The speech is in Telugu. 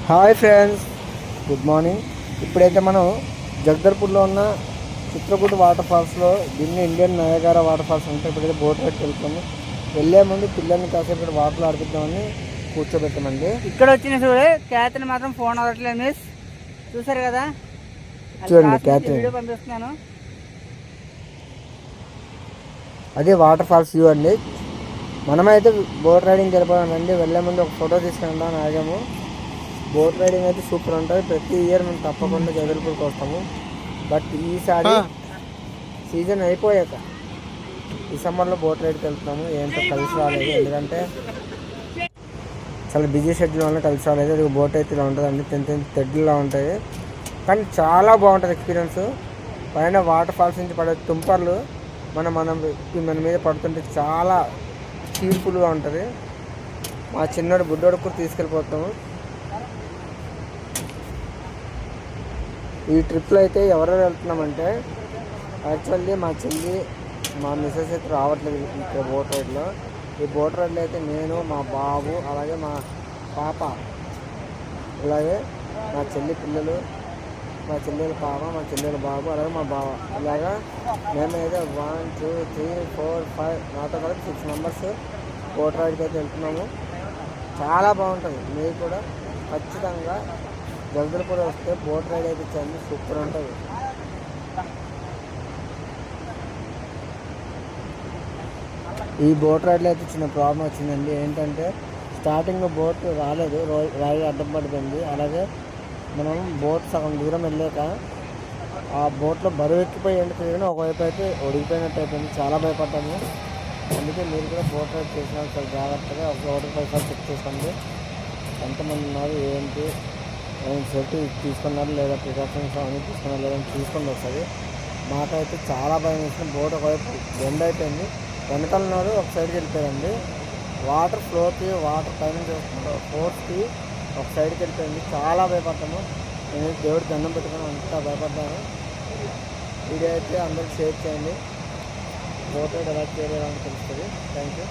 Hi friends, good morning. ఇప్పుడైతే మనం జగదల్పూర్లో ఉన్న చిత్రకూట వాటర్ ఫాల్స్లో దీన్ని ఇండియన్ నయాగరా వాటర్ ఫాల్స్ అంటే ఇప్పుడైతే బోట్ రైడ్కి వెళ్తాము. వెళ్ళే ముందు పిల్లల్ని కాసేపు ఇక్కడ వాటర్లో ఆడిపిద్దామని కూర్చోబెట్టామండి. ఇక్కడ వచ్చిన చూడే క్యాథరిన్ మాత్రం ఫోన్ అవ్వట్లేదు మిస్. చూసారు కదా, చూడండి క్యాథరిన్. వీడియో పంపిస్తున్నాను. అదే వాటర్ ఫాల్స్ వ్యూ అండి. మనమైతే బోట్ రైడింగ్ వెళ్ళిపోయామండి. వెళ్ళే ముందు ఒక ఫోటో తీసుకుంటామని ఆగాము. బోట్ రైడింగ్ అయితే సూపర్ ఉంటుంది. ప్రతి ఇయర్ మేము తప్పకుండా జగదల్పూర్కి వస్తాము. బట్ ఈసారి సీజన్ అయిపోయాక డిసెంబర్లో బోట్ రైడ్కి వెళ్తున్నాము. ఏంటో కలిసి రాలేదు, ఎందుకంటే చాలా బిజీ షెడ్యూల్ వల్ల కలిసి రాలేదు. అది బోట్ అయితే ఇలా ఉంటుందండి, తెడ్డులా ఉంటాయి, కానీ చాలా బాగుంటుంది ఎక్స్పీరియన్స్. పైన వాటర్ ఫాల్స్ నుంచి పడే తుంపర్లు మన మీద పడుతుంటే చాలా పీస్ఫుల్గా ఉంటుంది. మా చిన్నోడు బుడ్డోడు కూడా తీసుకెళ్ళిపోతాము. ఈ ట్రిప్లో అయితే ఎవరెవరు వెళ్తున్నామంటే, యాక్చువల్లీ మా చెల్లి, మా మిస్సెస్ అయితే రావట్లేదు ఇక్కడ బోట్ రైడ్లో. ఈ బోట్ రైడ్లో అయితే నేను, మా బాబు, అలాగే మా పాప, అలాగే మా చెల్లి పిల్లలు, మా చెల్లెల పాప, మా చెల్లెల బాబు, అలాగే మా బావ, ఇలాగా మేమైతే 1 2 3 4 5 నాతో కలిపి 6 మెంబర్స్ బోట్ రైడ్కి అయితే వెళ్తున్నాము. చాలా బాగుంటుంది. మీరు కూడా ఖచ్చితంగా జగదల్పూర్ వస్తే బోట్ రైడ్ అయితే చాలా సూపర్ ఉంటుంది. ఈ బోట్ రైడ్లో అయితే చిన్న ప్రాబ్లం వచ్చిందండి. ఏంటంటే స్టార్టింగ్లో బోట్ రాలేదు, రాయి అడ్డం పడిపోయింది. అలాగే మనం బోట్ సగం దూరం వెళ్ళాక ఆ బోట్లో బరువు ఎక్కిపోయి ఎండిపోయినా ఒకవైపు అయితే ఒడిగిపోయినట్టు అయిపోయింది. చాలా భయపడ్డాము. అందుకే మీరు కూడా బోట్ రైడ్ చేసిన చాలా జాగ్రత్తగా ఒక వాటర్ పైసలు చెక్ చేసుకోండి. ఎంతమంది ఉన్నారు, ఏంటి, సేఫ్టీ తీసుకున్నారు లేదా, ప్రికాషన్స్ అన్నీ తీసుకున్నారు లేదని చూసుకోండి ఒకసారి. మాకైతే చాలా భయం వేసింది. బోట్ ఒకవైపు బెండ్ అయిపోయింది, వెనకాల ఉన్నారు ఒక సైడ్కి వెళ్ళిపోయింది. వాటర్ ఫ్లోకి, వాటర్ పైన ఫోర్స్కి ఒక సైడ్కి వెళ్ళిపోయింది. చాలా భయపడ్డాము. నేను దేవుడికి దండం పెట్టుకుని అంతా భయపడ్డాను. వీడియో అయితే అందరికి షేర్ చేయండి. బోట్ రైడ్ ఎలా చేయాలని తెలుస్తుంది. Thank you.